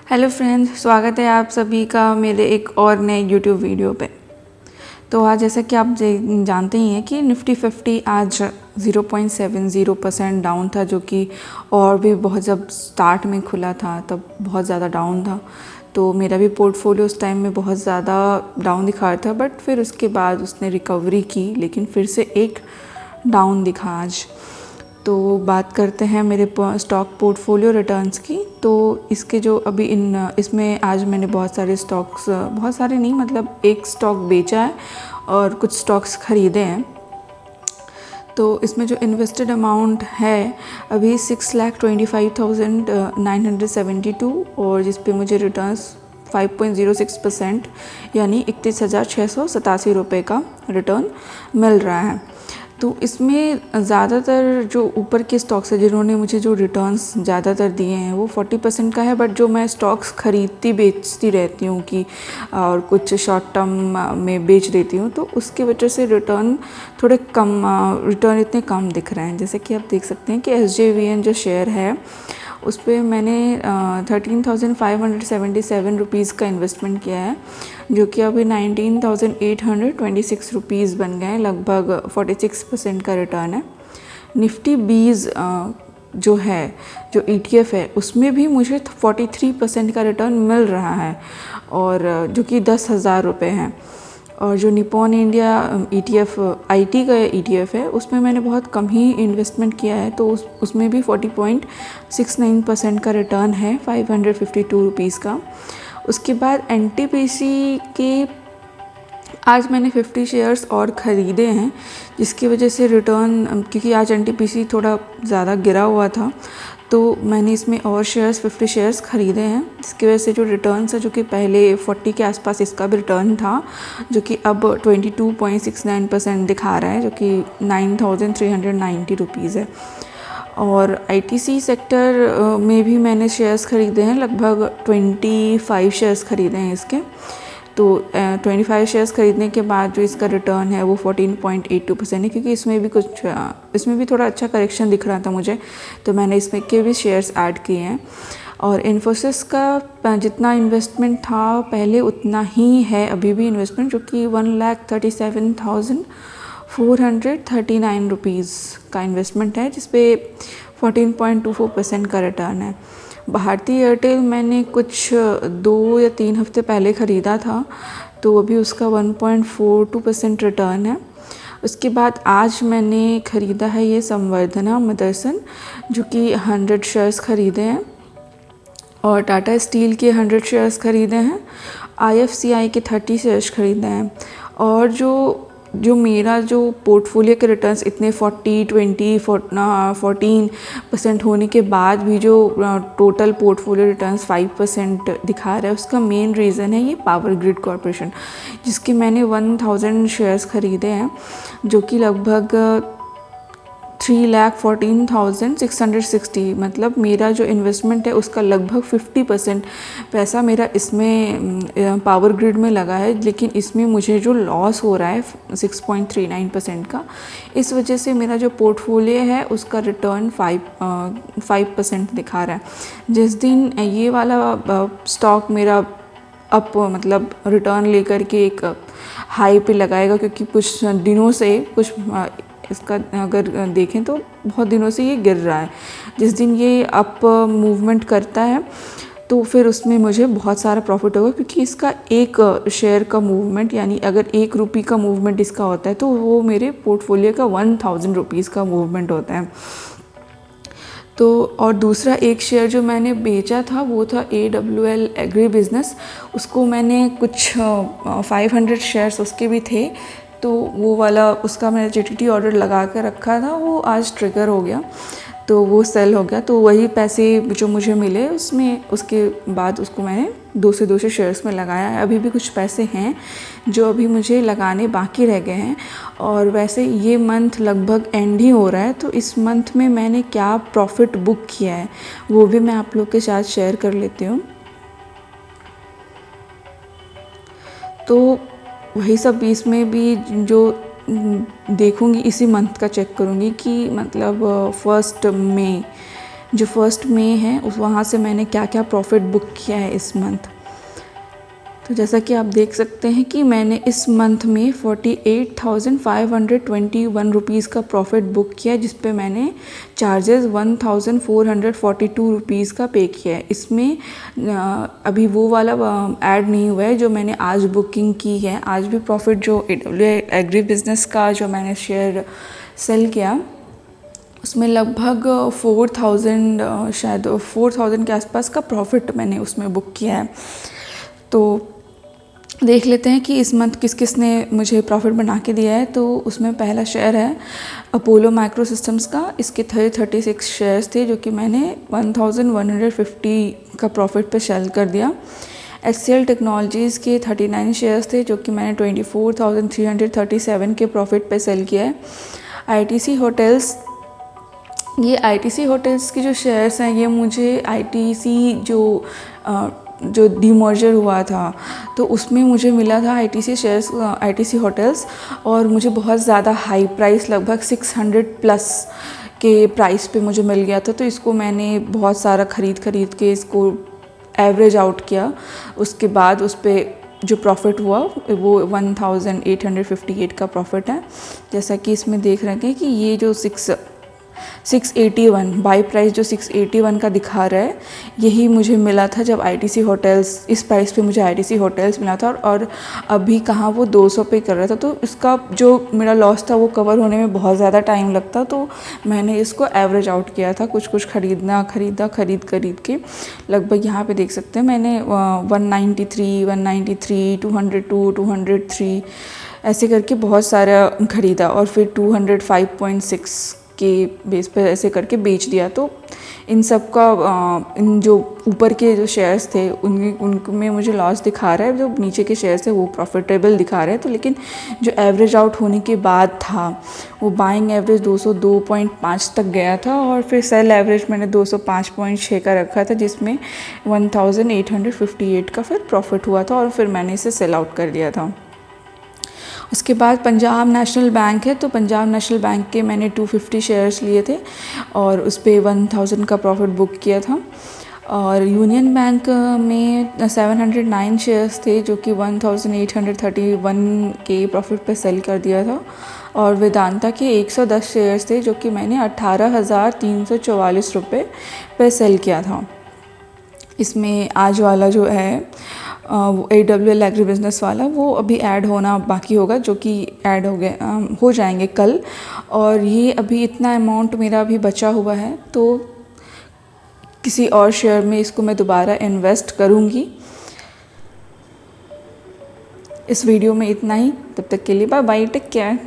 Hello friends, स्वागत है आप सभी का मेरे एक और नए यूट्यूब वीडियो पे। तो आज जैसा कि आप जानते ही हैं कि निफ्टी 50 आज 0.70% डाउन था, जो कि और भी बहुत जब स्टार्ट में खुला था तब बहुत ज़्यादा डाउन था। तो मेरा भी पोर्टफोलियो उस टाइम में बहुत ज़्यादा डाउन दिखा रहा था, बट फिर उसके बाद उसने रिकवरी की, लेकिन फिर से एक डाउन दिखा आज। तो बात करते हैं मेरे स्टॉक पोर्टफोलियो रिटर्न्स की। तो इसके जो अभी इसमें आज मैंने बहुत सारे स्टॉक्स, बहुत सारे नहीं मतलब एक स्टॉक बेचा है और कुछ स्टॉक्स ख़रीदे हैं। तो इसमें जो इन्वेस्टेड अमाउंट है अभी 6,25,972 और जिस पे मुझे रिटर्न्स 5.06% यानी 31,687 रुपये का रिटर्न मिल रहा है। तो इसमें ज़्यादातर जो ऊपर के स्टॉक्स हैं जिन्होंने मुझे जो रिटर्न्स ज़्यादातर दिए हैं वो 40% का है, बट जो मैं स्टॉक्स खरीदती बेचती रहती हूँ कि और कुछ शॉर्ट टर्म में बेच देती हूँ, तो उसकी वजह से रिटर्न थोड़े कम, रिटर्न इतने कम दिख रहे हैं। जैसे कि आप देख सकते हैं कि SJVN जो शेयर है उस पर मैंने 13,577 रुपीज़ का इन्वेस्टमेंट किया है, जो कि अभी 19,826 रुपीज़ बन गए हैं, लगभग 46% का रिटर्न है। निफ्टी 20 जो है, जो ETF है, उसमें भी मुझे 43% का रिटर्न मिल रहा है, और जो कि 10,000 रुपये हैं। और जो निपॉन इंडिया ETF IT का ETF है उसमें मैंने बहुत कम ही इन्वेस्टमेंट किया है, तो उसमें भी 40.69% का रिटर्न है 552 रुपीज़ का। उसके बाद NTPC के आज मैंने 50 शेयर्स और ख़रीदे हैं, जिसकी वजह से रिटर्न, क्योंकि आज NTPC थोड़ा ज़्यादा गिरा हुआ था, तो मैंने इसमें और 50 शेयर्स ख़रीदे हैं, जिसकी वजह से जो रिटर्न्स है, जो कि पहले 40 के आसपास इसका भी रिटर्न था, जो कि अब 22.69% दिखा रहा है, जो कि 9,390 रुपीज़ है। और ITC सेक्टर में भी मैंने शेयर्स ख़रीदे हैं, लगभग 25 शेयर्स ख़रीदे हैं इसके। तो 25 शेयर्स ख़रीदने के बाद जो इसका रिटर्न है वो 14.82% है, क्योंकि इसमें भी थोड़ा अच्छा करेक्शन दिख रहा था मुझे, तो मैंने इसमें के भी शेयर्स ऐड किए हैं। और इन्फोसिस का जितना इन्वेस्टमेंट था पहले उतना ही है अभी भी इन्वेस्टमेंट, जो कि 1,37,439 रुपीज़ का इन्वेस्टमेंट है, जिस पे 14.24% का रिटर्न है। भारती एयरटेल मैंने कुछ 2 या 3 हफ्ते पहले ख़रीदा था, तो अभी उसका 1.42% रिटर्न है। उसके बाद आज मैंने ख़रीदा है ये संवर्धना मदरसन, जो कि 100 शेयर्स ख़रीदे हैं, और टाटा स्टील के 100 शेयर्स ख़रीदे हैं, IFCI के 30 शेयर्स ख़रीदे हैं। और जो मेरा जो पोर्टफोलियो के रिटर्न्स इतने 14% होने के बाद भी जो टोटल पोर्टफोलियो रिटर्न्स 5% दिखा रहा है, उसका मेन रीज़न है ये पावर ग्रिड कॉरपोरेशन, जिसके मैंने 1000 शेयर्स ख़रीदे हैं, जो कि लगभग 3,14,660, मतलब मेरा जो इन्वेस्टमेंट है उसका लगभग 50% पैसा मेरा इसमें पावर ग्रिड में लगा है, लेकिन इसमें मुझे जो लॉस हो रहा है 6.39% का, इस वजह से मेरा जो पोर्टफोलियो है उसका रिटर्न 5% दिखा रहा है। जिस दिन ये वाला स्टॉक मेरा मतलब रिटर्न लेकर के एक हाई पे लगाएगा, क्योंकि कुछ दिनों से इसका अगर देखें तो बहुत दिनों से ये गिर रहा है, जिस दिन ये अप मूवमेंट करता है तो फिर उसमें मुझे बहुत सारा प्रॉफिट होगा, क्योंकि इसका एक शेयर का मूवमेंट, यानी अगर 1 रुपये का मूवमेंट इसका होता है तो वो मेरे पोर्टफोलियो का 1000 रुपीज़ का मूवमेंट होता है। तो और दूसरा एक शेयर जो मैंने बेचा था वो था AWL एग्री बिज़नेस, उसको मैंने कुछ 500 शेयर्स उसके भी थे, तो वो वाला उसका मैंने GTT ऑर्डर लगा कर रखा था, वो आज ट्रिगर हो गया, तो वो सेल हो गया। तो वही पैसे जो मुझे मिले उसमें, उसके बाद उसको मैंने 200 शेयर्स में लगाया है। अभी भी कुछ पैसे हैं जो अभी मुझे लगाने बाकी रह गए हैं, और वैसे ये मंथ लगभग एंड ही हो रहा है, तो इस मंथ में मैंने क्या प्रॉफिट बुक किया है वो भी मैं आप लोग के साथ शेयर कर लेती हूँ। तो वही सब इसमें भी जो देखूँगी, इसी मंथ का चेक करूँगी कि मतलब 1 मई जो 1 मई है उस वहाँ से मैंने क्या क्या प्रॉफिट बुक किया है इस मंथ। तो जैसा कि आप देख सकते हैं कि मैंने इस मंथ में 48,521 रुपीज़ का प्रॉफिट बुक किया है, जिस पे मैंने चार्जेस 1,442 रुपीज़ का पे किया है। इसमें अभी वो वाला ऐड नहीं हुआ है जो मैंने आज बुकिंग की है। आज भी प्रॉफिट जो AW एग्री बिजनेस का जो मैंने शेयर सेल किया उसमें लगभग 4,000 शायद 4,000 के आसपास का प्रॉफिट मैंने उसमें बुक किया है। तो देख लेते हैं कि इस मंथ किस किस ने मुझे प्रॉफिट बना के दिया है। तो उसमें पहला शेयर है अपोलो माइक्रो सिस्टम्स का। इसके 36 शेयर्स थे जो कि मैंने 1,150 का प्रॉफिट पे सेल कर दिया। HCL टेक्नोलॉजीज़ के 39 शेयर्स थे जो कि मैंने 24,337 के प्रॉफिट पे सेल किया है। ITC होटल्स, ये ITC होटल्स की जो शेयर्स हैं ये मुझे ITC जो डीमर्जर हुआ था तो उसमें मुझे मिला था ITC शेयर्स, ITC होटल्स, और मुझे बहुत ज़्यादा हाई प्राइस लगभग 600 प्लस के प्राइस पे मुझे मिल गया था। तो इसको मैंने बहुत सारा खरीद के इसको एवरेज आउट किया। उसके बाद उस पर जो प्रॉफिट हुआ वो 1,858 का प्रॉफिट है। जैसा कि इसमें देख रहे हैं कि ये जो 681 बाई प्राइस जो 681 का दिखा रहा है यही मुझे मिला था जब ITC होटल्स, इस प्राइस पे मुझे ITC होटल्स मिला था, और अभी कहाँ वो 200 पे कर रहा था। तो इसका जो मेरा लॉस था वो कवर होने में बहुत ज़्यादा टाइम लगता, तो मैंने इसको एवरेज आउट किया था। कुछ खरीद के लगभग यहाँ पे देख सकते हैं मैंने 193, 202, 203 ऐसे करके बहुत सारा ख़रीदा, और फिर 205.6 के बेस पर ऐसे करके बेच दिया। तो इन सब का इन जो ऊपर के जो शेयर्स थे उनमें मुझे लॉस दिखा रहा है, जो नीचे के शेयर्स थे वो प्रॉफिटेबल दिखा रहे हैं। तो लेकिन जो एवरेज आउट होने के बाद था वो बाइंग एवरेज 202.5 तक गया था, और फिर सेल एवरेज मैंने 205.6 का रखा था, जिसमें 1,858 का फिर प्रॉफिट हुआ था, और फिर मैंने इसे सेल आउट कर दिया था। उसके बाद पंजाब नेशनल बैंक है, तो पंजाब नेशनल बैंक के मैंने 250 शेयर्स लिए थे और उस पर 1,000 का प्रॉफिट बुक किया था। और यूनियन बैंक में 709 शेयर्स थे जो कि 1,831 के प्रॉफिट पे सेल कर दिया था। और वेदांता के 110 शेयर्स थे जो कि मैंने 18,344 रुपये पे सेल किया था। इसमें आज वाला जो है AWL एग्री बिजनेस वाला वो अभी ऐड होना बाकी होगा, जो कि ऐड हो जाएंगे कल। और ये अभी इतना अमाउंट मेरा अभी बचा हुआ है, तो किसी और शेयर में इसको मैं दोबारा इन्वेस्ट करूँगी। इस वीडियो में इतना ही, तब तक के लिए बाय बाय, टेक केयर।